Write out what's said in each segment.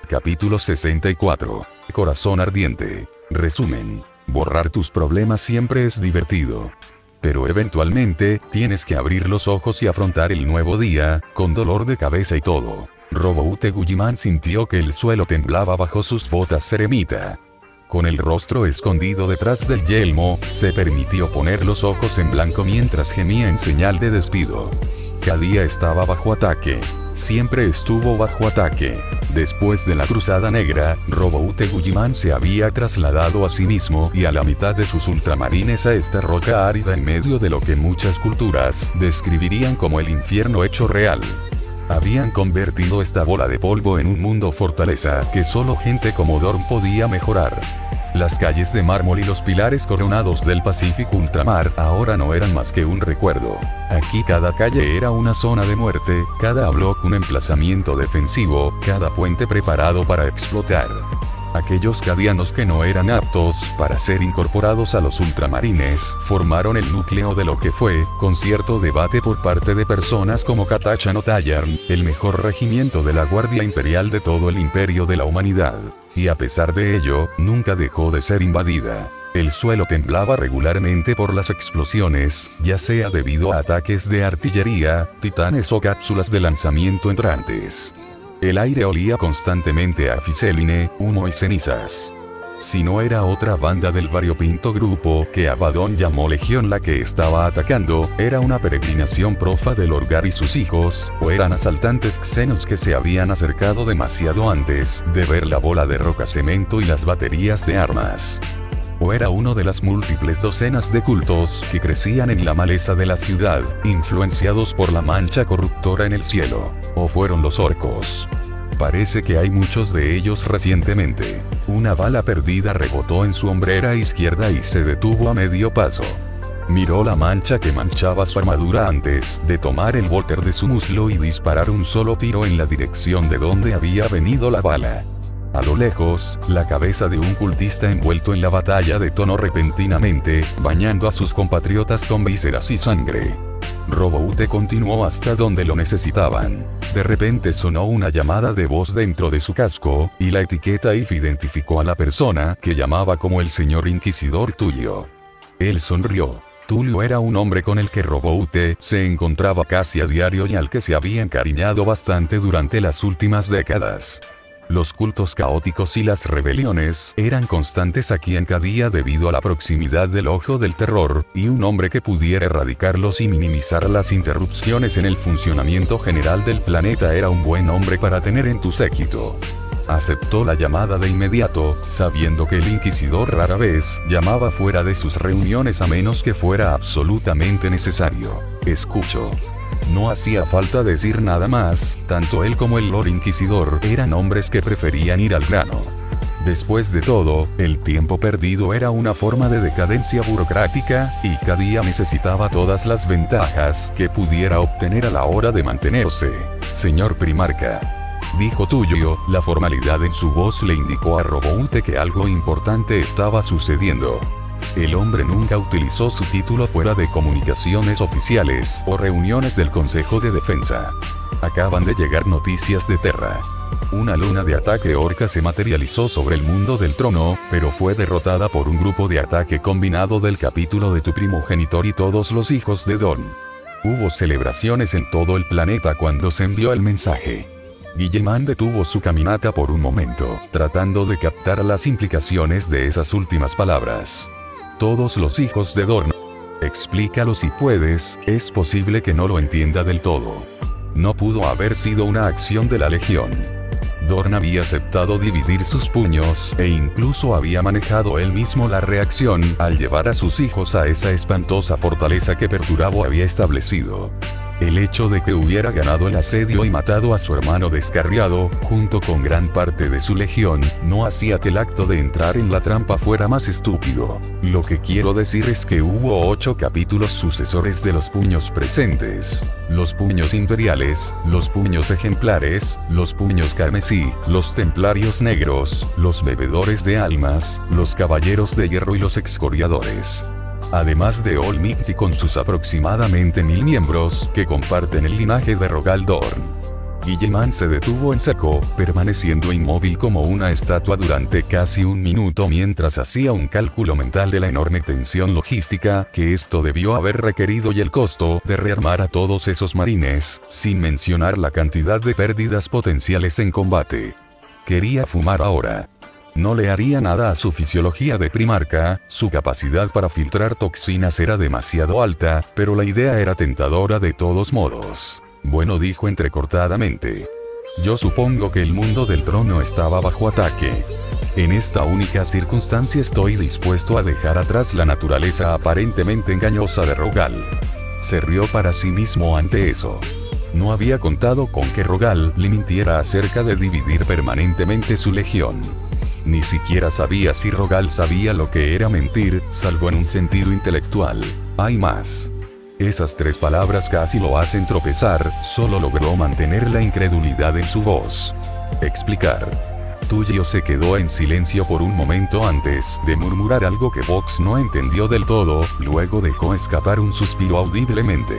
Capítulo 64. Corazón ardiente. Resumen. Borrar tus problemas siempre es divertido. Pero eventualmente, tienes que abrir los ojos y afrontar el nuevo día, con dolor de cabeza y todo. Roboute Gulliman sintió que el suelo temblaba bajo sus botas ceremita. Con el rostro escondido detrás del yelmo, se permitió poner los ojos en blanco mientras gemía en señal de despido. Cadia estaba bajo ataque. Siempre estuvo bajo ataque. Después de la Cruzada Negra, Roboute Gulliman se había trasladado a sí mismo y a la mitad de sus ultramarines a esta roca árida en medio de lo que muchas culturas describirían como el infierno hecho real. Habían convertido esta bola de polvo en un mundo fortaleza que solo gente como Dorn podía mejorar. Las calles de mármol y los pilares coronados del Pacífico Ultramar ahora no eran más que un recuerdo. Aquí cada calle era una zona de muerte, cada bloque un emplazamiento defensivo, cada puente preparado para explotar. Aquellos cadianos que no eran aptos para ser incorporados a los ultramarines, formaron el núcleo de lo que fue, con cierto debate por parte de personas como Katachan o Tallarn, el mejor regimiento de la Guardia Imperial de todo el imperio de la humanidad. Y a pesar de ello, nunca dejó de ser invadida. El suelo temblaba regularmente por las explosiones, ya sea debido a ataques de artillería, titanes o cápsulas de lanzamiento entrantes. El aire olía constantemente a fiseline, humo y cenizas. Si no era otra banda del variopinto grupo que Abaddon llamó Legión la que estaba atacando, era una peregrinación profa del Orgar y sus hijos, o eran asaltantes xenos que se habían acercado demasiado antes de ver la bola de roca cemento y las baterías de armas. O era uno de las múltiples docenas de cultos que crecían en la maleza de la ciudad, influenciados por la mancha corruptora en el cielo. O fueron los orcos. Parece que hay muchos de ellos recientemente. Una bala perdida rebotó en su hombrera izquierda y se detuvo a medio paso. Miró la mancha que manchaba su armadura antes de tomar el volter de su muslo y disparar un solo tiro en la dirección de donde había venido la bala. A lo lejos, la cabeza de un cultista envuelto en la batalla detonó repentinamente, bañando a sus compatriotas con vísceras y sangre. Roboute continuó hasta donde lo necesitaban. De repente sonó una llamada de voz dentro de su casco, y la etiqueta IF identificó a la persona que llamaba como el señor Inquisidor Tulio. Él sonrió. Tulio era un hombre con el que Roboute se encontraba casi a diario y al que se había encariñado bastante durante las últimas décadas. Los cultos caóticos y las rebeliones eran constantes aquí en Cadia debido a la proximidad del Ojo del Terror, y un hombre que pudiera erradicarlos y minimizar las interrupciones en el funcionamiento general del planeta era un buen hombre para tener en tu séquito. Aceptó la llamada de inmediato, sabiendo que el Inquisidor rara vez llamaba fuera de sus reuniones a menos que fuera absolutamente necesario. Escucho. No hacía falta decir nada más, tanto él como el Lord Inquisidor eran hombres que preferían ir al grano. Después de todo, el tiempo perdido era una forma de decadencia burocrática, y Cadia necesitaba todas las ventajas que pudiera obtener a la hora de mantenerse. Señor Primarca, dijo Tulio, la formalidad en su voz le indicó a Roboute que algo importante estaba sucediendo. El hombre nunca utilizó su título fuera de comunicaciones oficiales o reuniones del Consejo de Defensa. Acaban de llegar noticias de Terra. Una luna de ataque orca se materializó sobre el mundo del trono, pero fue derrotada por un grupo de ataque combinado del capítulo de tu primogenitor y todos los hijos de Dorn. Hubo celebraciones en todo el planeta cuando se envió el mensaje. Guilliman detuvo su caminata por un momento, tratando de captar las implicaciones de esas últimas palabras. Todos los hijos de Dorn. Explícalo si puedes, es posible que no lo entienda del todo. No pudo haber sido una acción de la Legión. Dorn había aceptado dividir sus puños, e incluso había manejado él mismo la reacción al llevar a sus hijos a esa espantosa fortaleza que Perturabo había establecido. El hecho de que hubiera ganado el asedio y matado a su hermano descarriado, junto con gran parte de su legión, no hacía que el acto de entrar en la trampa fuera más estúpido. Lo que quiero decir es que hubo 8 capítulos sucesores de los puños presentes. Los puños imperiales, los puños ejemplares, los puños carmesí, los templarios negros, los bebedores de almas, los caballeros de hierro y los excoriadores. Además de All Might con sus aproximadamente 1000 miembros que comparten el linaje de Rogal Dorn. Guillemán se detuvo en seco, permaneciendo inmóvil como una estatua durante casi un minuto mientras hacía un cálculo mental de la enorme tensión logística que esto debió haber requerido y el costo de rearmar a todos esos marines, sin mencionar la cantidad de pérdidas potenciales en combate. Quería fumar ahora. No le haría nada a su fisiología de primarca, su capacidad para filtrar toxinas era demasiado alta, pero la idea era tentadora de todos modos. Bueno, dijo entrecortadamente. Yo supongo que el mundo del trono estaba bajo ataque. En esta única circunstancia estoy dispuesto a dejar atrás la naturaleza aparentemente engañosa de Rogal. Se rió para sí mismo ante eso. No había contado con que Rogal le mintiera acerca de dividir permanentemente su legión. Ni siquiera sabía si Rogal sabía lo que era mentir, salvo en un sentido intelectual. Hay más. Esas 3 palabras casi lo hacen tropezar, solo logró mantener la incredulidad en su voz. Explicar. Tuyo se quedó en silencio por un momento antes de murmurar algo que Vox no entendió del todo, luego dejó escapar un suspiro audiblemente.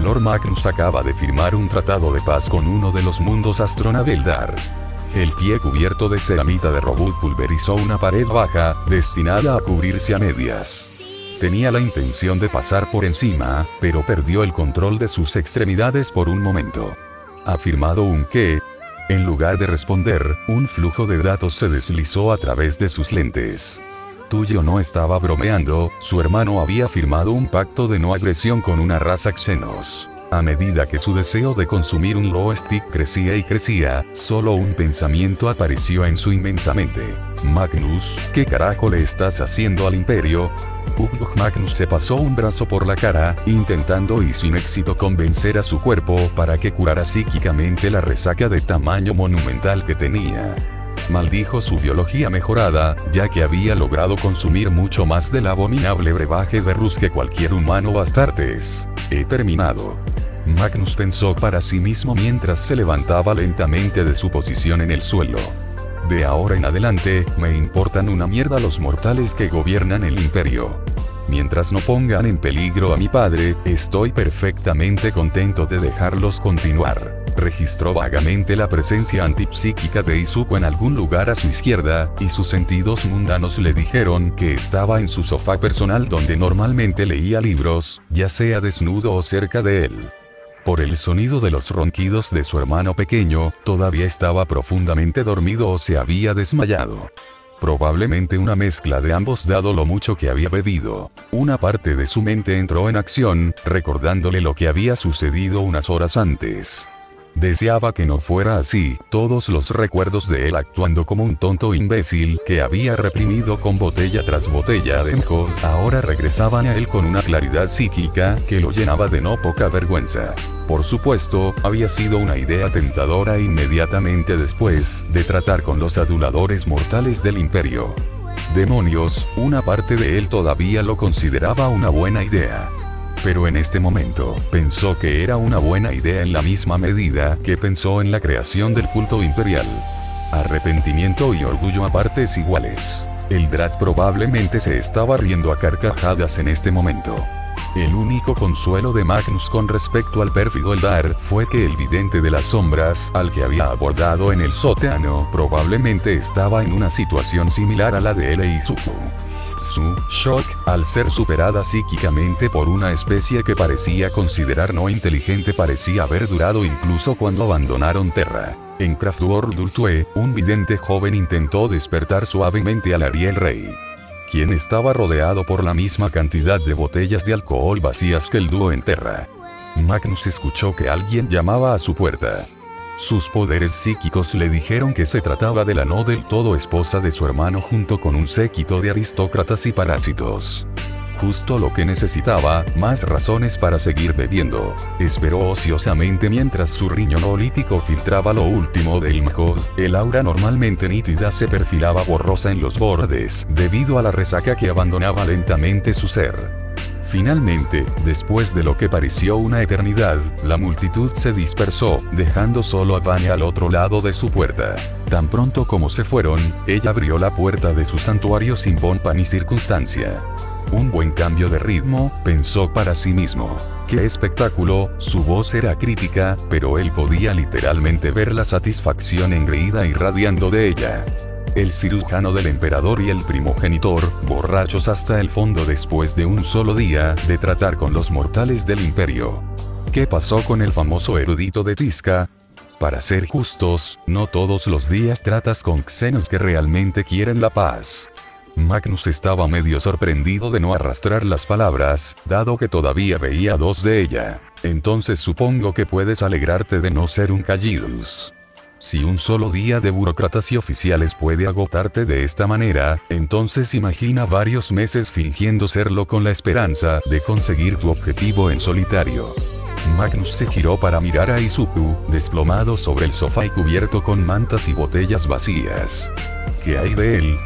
Lord Magnus acaba de firmar un tratado de paz con uno de los mundos Astronaveldar. El pie cubierto de ceramita de robot pulverizó una pared baja, destinada a cubrirse a medias. Tenía la intención de pasar por encima, pero perdió el control de sus extremidades por un momento. ¿Ha firmado un qué? En lugar de responder, un flujo de datos se deslizó a través de sus lentes. Tuyo no estaba bromeando, su hermano había firmado un pacto de no agresión con una raza Xenos. A medida que su deseo de consumir un Low Stick crecía y crecía, solo un pensamiento apareció en su inmensa mente. Magnus, ¿qué carajo le estás haciendo al Imperio? Magnus se pasó un brazo por la cara, intentando y sin éxito convencer a su cuerpo para que curara psíquicamente la resaca de tamaño monumental que tenía. Maldijo su biología mejorada, ya que había logrado consumir mucho más del abominable brebaje de Rus que cualquier humano bastartes. He terminado. Magnus pensó para sí mismo mientras se levantaba lentamente de su posición en el suelo. De ahora en adelante, me importan una mierda los mortales que gobiernan el imperio. Mientras no pongan en peligro a mi padre, estoy perfectamente contento de dejarlos continuar. Registró vagamente la presencia antipsíquica de Izuku en algún lugar a su izquierda, y sus sentidos mundanos le dijeron que estaba en su sofá personal donde normalmente leía libros, ya sea desnudo o cerca de él. Por el sonido de los ronquidos de su hermano pequeño, todavía estaba profundamente dormido o se había desmayado. Probablemente una mezcla de ambos dado lo mucho que había bebido. Una parte de su mente entró en acción, recordándole lo que había sucedido unas horas antes. Deseaba que no fuera así, todos los recuerdos de él actuando como un tonto imbécil que había reprimido con botella tras botella de mejor, ahora regresaban a él con una claridad psíquica que lo llenaba de no poca vergüenza. Por supuesto, había sido una idea tentadora inmediatamente después de tratar con los aduladores mortales del imperio. Demonios, una parte de él todavía lo consideraba una buena idea. Pero en este momento, pensó que era una buena idea en la misma medida que pensó en la creación del culto imperial. Arrepentimiento y orgullo a partes iguales. El Drat probablemente se estaba riendo a carcajadas en este momento. El único consuelo de Magnus con respecto al pérfido Eldar fue que el vidente de las sombras, al que había abordado en el sótano, probablemente estaba en una situación similar a la de él e Izuku. Su shock, al ser superada psíquicamente por una especie que parecía considerar no inteligente, parecía haber durado incluso cuando abandonaron Terra. En Craftworld Ultue, un vidente joven intentó despertar suavemente al Ariel Rey, quien estaba rodeado por la misma cantidad de botellas de alcohol vacías que el dúo en Terra. Magnus escuchó que alguien llamaba a su puerta. Sus poderes psíquicos le dijeron que se trataba de la no del todo esposa de su hermano junto con un séquito de aristócratas y parásitos. Justo lo que necesitaba, más razones para seguir bebiendo. Esperó ociosamente mientras su riñón olítico filtraba lo último del Mahod. El aura normalmente nítida se perfilaba borrosa en los bordes, debido a la resaca que abandonaba lentamente su ser. Finalmente, después de lo que pareció una eternidad, la multitud se dispersó, dejando solo a Vanya al otro lado de su puerta. Tan pronto como se fueron, ella abrió la puerta de su santuario sin pompa ni circunstancia. Un buen cambio de ritmo, pensó para sí mismo. ¡Qué espectáculo! Su voz era crítica, pero él podía literalmente ver la satisfacción engreída irradiando de ella. El cirujano del emperador y el primogenitor, borrachos hasta el fondo después de un solo día de tratar con los mortales del imperio. ¿Qué pasó con el famoso erudito de Tizca? Para ser justos, no todos los días tratas con xenos que realmente quieren la paz. Magnus estaba medio sorprendido de no arrastrar las palabras, dado que todavía veía dos de ella. Entonces supongo que puedes alegrarte de no ser un Callidus. Si un solo día de burócratas y oficiales puede agotarte de esta manera, entonces imagina varios meses fingiendo serlo con la esperanza de conseguir tu objetivo en solitario. Magnus se giró para mirar a Izuku, desplomado sobre el sofá y cubierto con mantas y botellas vacías. ¿Qué hay de él?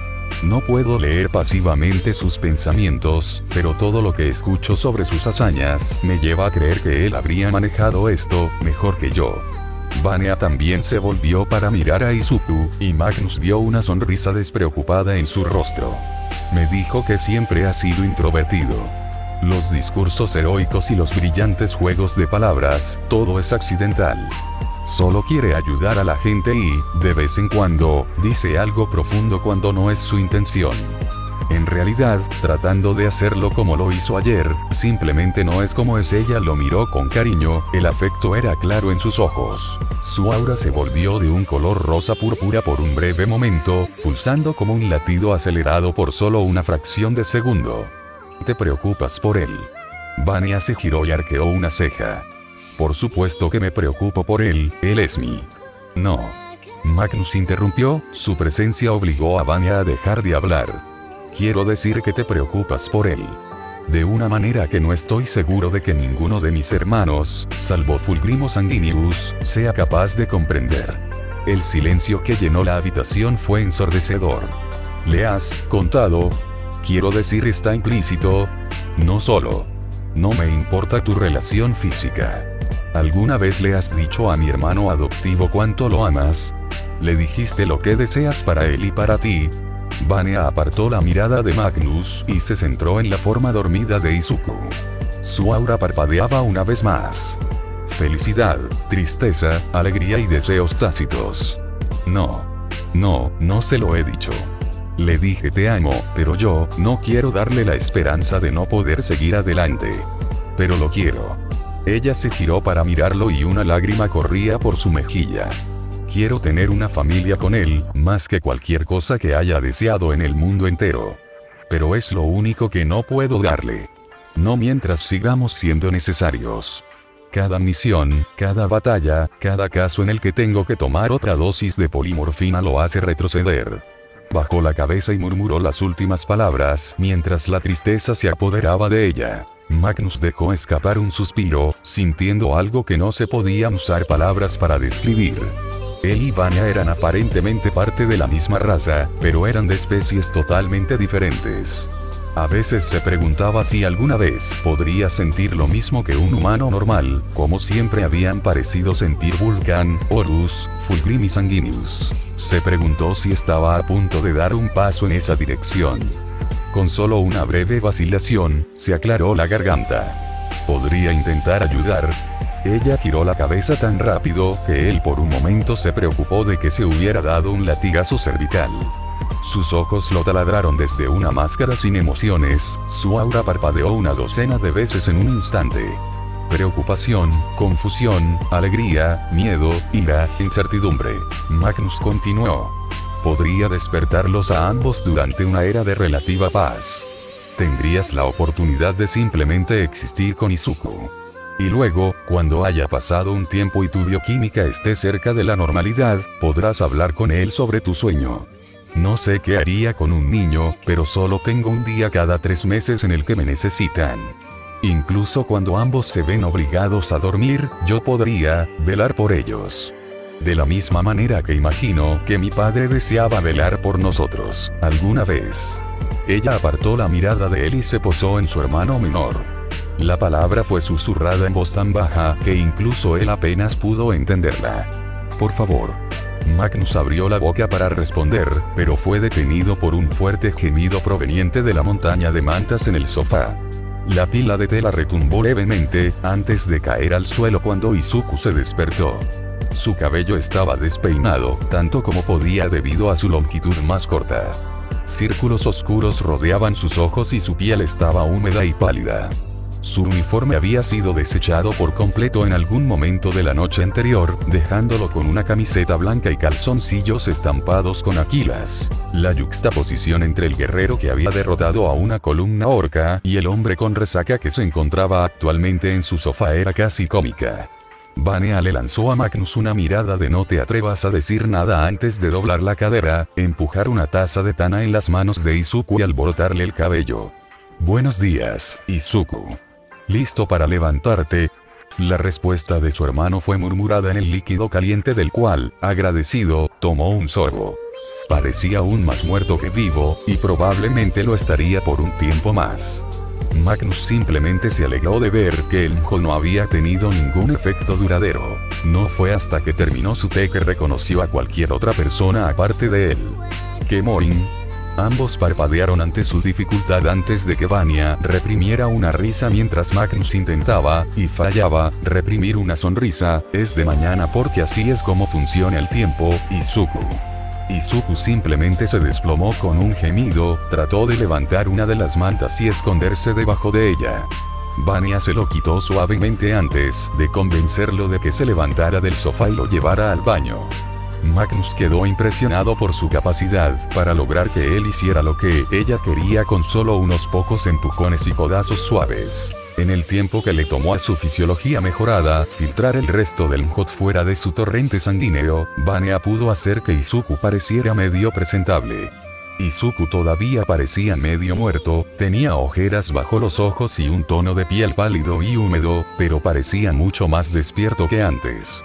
No puedo leer pasivamente sus pensamientos, pero todo lo que escucho sobre sus hazañas me lleva a creer que él habría manejado esto mejor que yo. Vanya también se volvió para mirar a Izuku, y Magnus vio una sonrisa despreocupada en su rostro. Me dijo que siempre ha sido introvertido. Los discursos heroicos y los brillantes juegos de palabras, todo es accidental. Solo quiere ayudar a la gente y, de vez en cuando, dice algo profundo cuando no es su intención. En realidad, tratando de hacerlo como lo hizo ayer, simplemente no es como es. Ella lo miró con cariño, el afecto era claro en sus ojos. Su aura se volvió de un color rosa púrpura por un breve momento, pulsando como un latido acelerado por solo una fracción de segundo. ¿Te preocupas por él? Vanya se giró y arqueó una ceja. Por supuesto que me preocupo por él es mi... No. Magnus interrumpió, su presencia obligó a Vanya a dejar de hablar. Quiero decir que te preocupas por él. De una manera que no estoy seguro de que ninguno de mis hermanos, salvo Fulgrimo Sanguinius, sea capaz de comprender. El silencio que llenó la habitación fue ensordecedor. ¿Le has contado? Quiero decir, está implícito. No solo. No me importa tu relación física. ¿Alguna vez le has dicho a mi hermano adoptivo cuánto lo amas? ¿Le dijiste lo que deseas para él y para ti? Vanya apartó la mirada de Magnus y se centró en la forma dormida de Izuku. Su aura parpadeaba una vez más. Felicidad, tristeza, alegría y deseos tácitos. No se lo he dicho. Le dije te amo, pero yo no quiero darle la esperanza de no poder seguir adelante. Pero lo quiero. Ella se giró para mirarlo y una lágrima corría por su mejilla. Quiero tener una familia con él, más que cualquier cosa que haya deseado en el mundo entero. Pero es lo único que no puedo darle. No mientras sigamos siendo necesarios. Cada misión, cada batalla, cada caso en el que tengo que tomar otra dosis de polimorfina lo hace retroceder. Bajó la cabeza y murmuró las últimas palabras mientras la tristeza se apoderaba de ella. Magnus dejó escapar un suspiro, sintiendo algo que no se podían usar palabras para describir. Él y Vanya eran aparentemente parte de la misma raza, pero eran de especies totalmente diferentes. A veces se preguntaba si alguna vez podría sentir lo mismo que un humano normal, como siempre habían parecido sentir Vulcan, Horus, Fulgrim y Sanguinius. Se preguntó si estaba a punto de dar un paso en esa dirección. Con solo una breve vacilación, se aclaró la garganta. ¿Podría intentar ayudar? Ella giró la cabeza tan rápido que él por un momento se preocupó de que se hubiera dado un latigazo cervical. Sus ojos lo taladraron desde una máscara sin emociones, su aura parpadeó una docena de veces en un instante. Preocupación, confusión, alegría, miedo, ira, incertidumbre. Magnus continuó. Podría despertarlos a ambos durante una era de relativa paz. Tendrías la oportunidad de simplemente existir con Izuku. Y luego, cuando haya pasado un tiempo y tu bioquímica esté cerca de la normalidad, podrás hablar con él sobre tu sueño. No sé qué haría con un niño, pero solo tengo un día cada 3 meses en el que me necesitan. Incluso cuando ambos se ven obligados a dormir, yo podría velar por ellos. De la misma manera que imagino que mi padre deseaba velar por nosotros, alguna vez. Ella apartó la mirada de él y se posó en su hermano menor. La palabra fue susurrada en voz tan baja que incluso él apenas pudo entenderla. Por favor. Magnus abrió la boca para responder, pero fue detenido por un fuerte gemido proveniente de la montaña de mantas en el sofá. La pila de tela retumbó levemente, antes de caer al suelo cuando Izuku se despertó. Su cabello estaba despeinado, tanto como podía debido a su longitud más corta. Círculos oscuros rodeaban sus ojos y su piel estaba húmeda y pálida. Su uniforme había sido desechado por completo en algún momento de la noche anterior, dejándolo con una camiseta blanca y calzoncillos estampados con aquilas. La yuxtaposición entre el guerrero que había derrotado a una columna orca y el hombre con resaca que se encontraba actualmente en su sofá era casi cómica. Vanea le lanzó a Magnus una mirada de no te atrevas a decir nada antes de doblar la cadera, empujar una taza de tana en las manos de Izuku y alborotarle el cabello. Buenos días, Izuku. ¿Listo para levantarte? La respuesta de su hermano fue murmurada en el líquido caliente del cual, agradecido, tomó un sorbo. Parecía aún más muerto que vivo, y probablemente lo estaría por un tiempo más. Magnus simplemente se alegró de ver que el Njo no había tenido ningún efecto duradero. No fue hasta que terminó su té que reconoció a cualquier otra persona aparte de él. Kemorin. Ambos parpadearon ante su dificultad antes de que Vania reprimiera una risa mientras Magnus intentaba, y fallaba, reprimir una sonrisa. Es de mañana porque así es como funciona el tiempo, Izuku. Izuku simplemente se desplomó con un gemido, trató de levantar una de las mantas y esconderse debajo de ella. Vania se lo quitó suavemente antes de convencerlo de que se levantara del sofá y lo llevara al baño. Magnus quedó impresionado por su capacidad para lograr que él hiciera lo que ella quería con solo unos pocos empujones y codazos suaves. En el tiempo que le tomó a su fisiología mejorada filtrar el resto del Njo fuera de su torrente sanguíneo, Vania pudo hacer que Izuku pareciera medio presentable. Izuku todavía parecía medio muerto, tenía ojeras bajo los ojos y un tono de piel pálido y húmedo, pero parecía mucho más despierto que antes.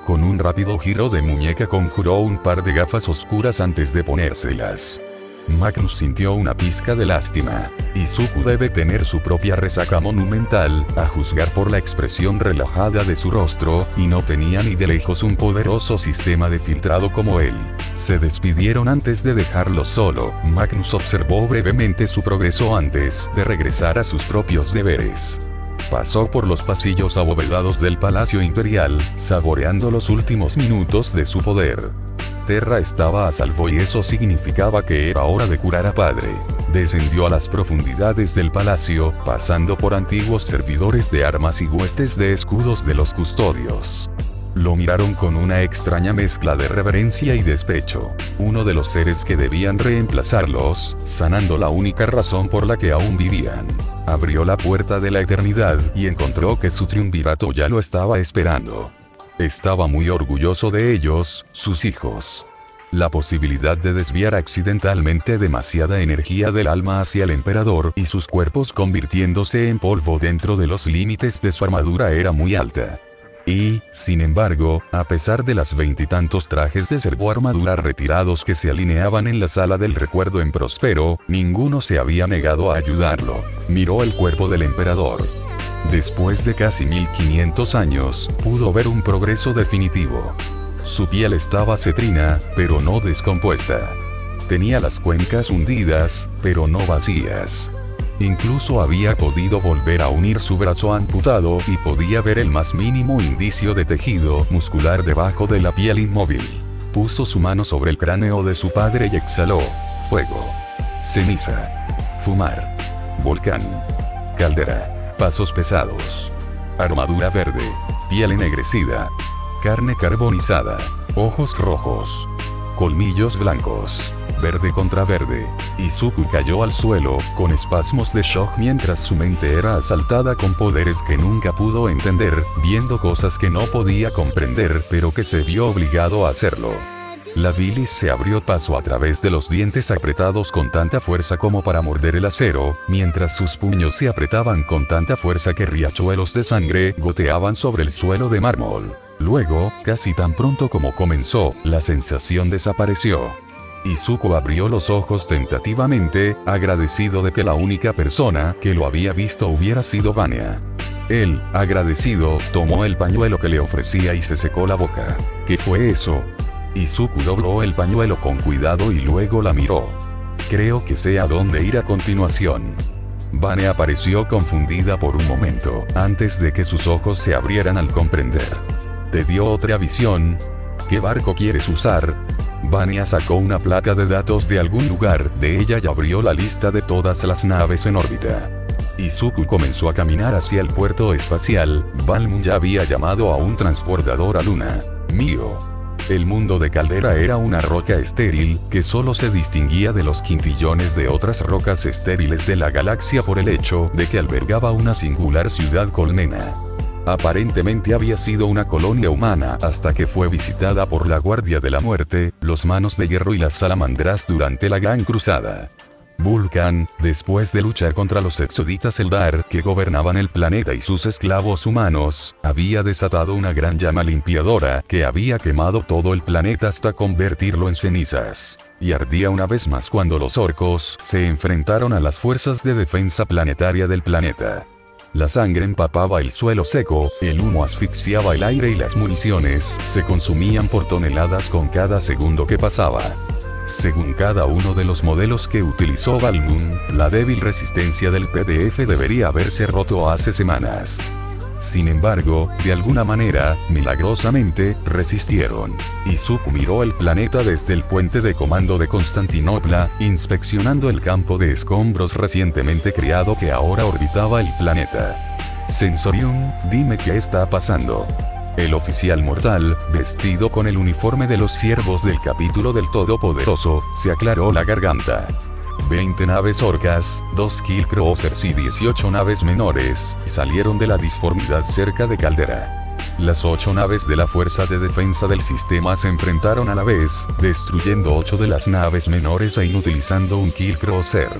Con un rápido giro de muñeca conjuró un par de gafas oscuras antes de ponérselas. Magnus sintió una pizca de lástima. Izuku debe tener su propia resaca monumental, a juzgar por la expresión relajada de su rostro, y no tenía ni de lejos un poderoso sistema de filtrado como él. Se despidieron antes de dejarlo solo. Magnus observó brevemente su progreso antes de regresar a sus propios deberes. Pasó por los pasillos abovedados del Palacio Imperial, saboreando los últimos minutos de su poder. Terra estaba a salvo y eso significaba que era hora de curar a Padre. Descendió a las profundidades del palacio, pasando por antiguos servidores de armas y huestes de escudos de los custodios. Lo miraron con una extraña mezcla de reverencia y despecho. Uno de los seres que debían reemplazarlos, sanando la única razón por la que aún vivían. Abrió la puerta de la eternidad y encontró que su triunvirato ya lo estaba esperando. Estaba muy orgulloso de ellos, sus hijos. La posibilidad de desviar accidentalmente demasiada energía del alma hacia el emperador y sus cuerpos convirtiéndose en polvo dentro de los límites de su armadura era muy alta. Y, sin embargo, a pesar de las veintitantos trajes de servoarmadura retirados que se alineaban en la sala del recuerdo en Próspero, ninguno se había negado a ayudarlo. Miró el cuerpo del emperador. Después de casi 1500 años, pudo ver un progreso definitivo. Su piel estaba cetrina, pero no descompuesta. Tenía las cuencas hundidas, pero no vacías. Incluso había podido volver a unir su brazo amputado y podía ver el más mínimo indicio de tejido muscular debajo de la piel inmóvil. Puso su mano sobre el cráneo de su padre y exhaló. Fuego. Ceniza. Fumar. Volcán. Caldera. Pasos pesados. Armadura verde. Piel ennegrecida. Carne carbonizada. Ojos rojos. Colmillos blancos. Verde contra verde. Izuku cayó al suelo, con espasmos de shock mientras su mente era asaltada con poderes que nunca pudo entender, viendo cosas que no podía comprender pero que se vio obligado a hacerlo. La bilis se abrió paso a través de los dientes apretados con tanta fuerza como para morder el acero, mientras sus puños se apretaban con tanta fuerza que riachuelos de sangre goteaban sobre el suelo de mármol. Luego, casi tan pronto como comenzó, la sensación desapareció. Izuku abrió los ojos tentativamente, agradecido de que la única persona que lo había visto hubiera sido Vania. Él, agradecido, tomó el pañuelo que le ofrecía y se secó la boca. ¿Qué fue eso? Izuku dobló el pañuelo con cuidado y luego la miró. Creo que sé a dónde ir a continuación. Vane apareció confundida por un momento, antes de que sus ojos se abrieran al comprender. ¿Te dio otra visión? ¿Qué barco quieres usar? Vania sacó una placa de datos de algún lugar de ella y abrió la lista de todas las naves en órbita. Izuku comenzó a caminar hacia el puerto espacial. Balmun ya había llamado a un transbordador a Luna. Mío. El mundo de Caldera era una roca estéril, que solo se distinguía de los quintillones de otras rocas estériles de la galaxia por el hecho de que albergaba una singular ciudad colmena. Aparentemente había sido una colonia humana hasta que fue visitada por la Guardia de la Muerte, los Manos de Hierro y las Salamandras durante la Gran Cruzada. Vulcan, después de luchar contra los Exoditas Eldar que gobernaban el planeta y sus esclavos humanos, había desatado una gran llama limpiadora que había quemado todo el planeta hasta convertirlo en cenizas. Y ardía una vez más cuando los orcos se enfrentaron a las fuerzas de defensa planetaria del planeta. La sangre empapaba el suelo seco, el humo asfixiaba el aire y las municiones se consumían por toneladas con cada segundo que pasaba. Según cada uno de los modelos que utilizó Balmun, la débil resistencia del PDF debería haberse roto hace semanas. Sin embargo, de alguna manera, milagrosamente, resistieron. Izuku miró el planeta desde el puente de comando de Constantinopla, inspeccionando el campo de escombros recientemente creado que ahora orbitaba el planeta. Sensorium, dime qué está pasando. El oficial mortal, vestido con el uniforme de los siervos del capítulo del Todopoderoso, se aclaró la garganta. 20 naves orcas, 2 Killcrossers y 18 naves menores, salieron de la disformidad cerca de Caldera. Las 8 naves de la Fuerza de Defensa del sistema se enfrentaron a la vez, destruyendo 8 de las naves menores e inutilizando un Killcrosser.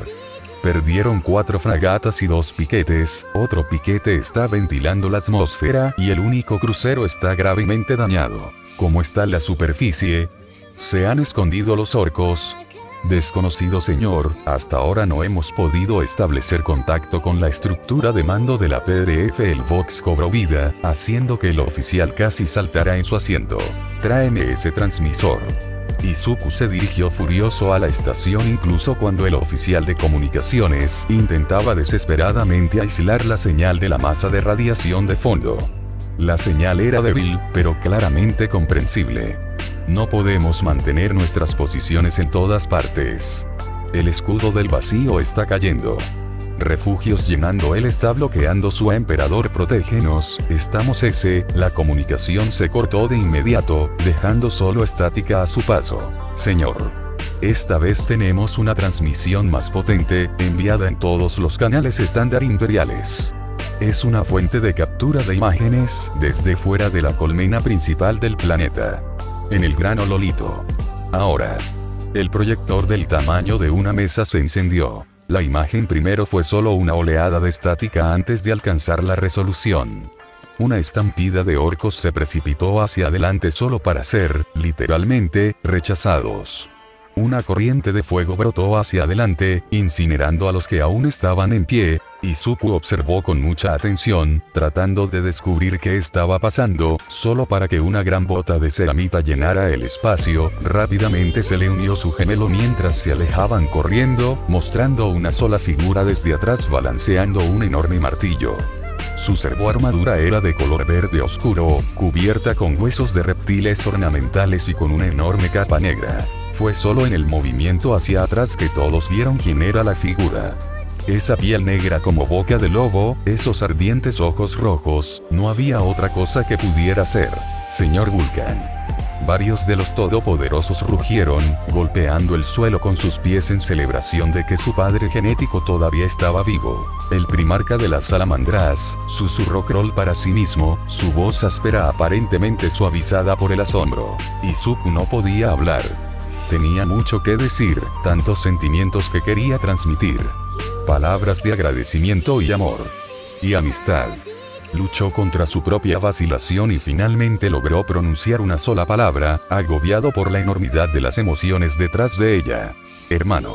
Perdieron 4 fragatas y 2 piquetes, otro piquete está ventilando la atmósfera y el único crucero está gravemente dañado. ¿Cómo está la superficie? ¿Se han escondido los orcos? Desconocido señor, hasta ahora no hemos podido establecer contacto con la estructura de mando de la PDF. El Vox cobró vida, haciendo que el oficial casi saltara en su asiento. Tráeme ese transmisor. Izuku se dirigió furioso a la estación incluso cuando el oficial de comunicaciones intentaba desesperadamente aislar la señal de la masa de radiación de fondo. La señal era débil, pero claramente comprensible. No podemos mantener nuestras posiciones en todas partes. El escudo del vacío está cayendo. Refugios llenando él está bloqueando su emperador, protégenos, estamos la comunicación se cortó de inmediato, dejando solo estática a su paso. Señor. Esta vez tenemos una transmisión más potente, enviada en todos los canales estándar imperiales. Es una fuente de captura de imágenes, desde fuera de la colmena principal del planeta. En el gran Ololito. Ahora. El proyector del tamaño de una mesa se encendió. La imagen primero fue solo una oleada de estática antes de alcanzar la resolución. Una estampida de orcos se precipitó hacia adelante solo para ser, literalmente, rechazados. Una corriente de fuego brotó hacia adelante, incinerando a los que aún estaban en pie. Izuku observó con mucha atención, tratando de descubrir qué estaba pasando, solo para que una gran bota de ceramita llenara el espacio. Rápidamente se le unió su gemelo mientras se alejaban corriendo, mostrando una sola figura desde atrás balanceando un enorme martillo. Su servoarmadura era de color verde oscuro, cubierta con huesos de reptiles ornamentales y con una enorme capa negra. Fue solo en el movimiento hacia atrás que todos vieron quién era la figura. Esa piel negra como boca de lobo, esos ardientes ojos rojos, no había otra cosa que pudiera ser. Señor Vulcan. Varios de los todopoderosos rugieron, golpeando el suelo con sus pies en celebración de que su padre genético todavía estaba vivo. El primarca de las salamandras, susurró Kroll para sí mismo, su voz áspera aparentemente suavizada por el asombro. Izuku no podía hablar. Tenía mucho que decir, tantos sentimientos que quería transmitir. Palabras de agradecimiento y amor. Y amistad. Luchó contra su propia vacilación y finalmente logró pronunciar una sola palabra, agobiado por la enormidad de las emociones detrás de ella. Hermano.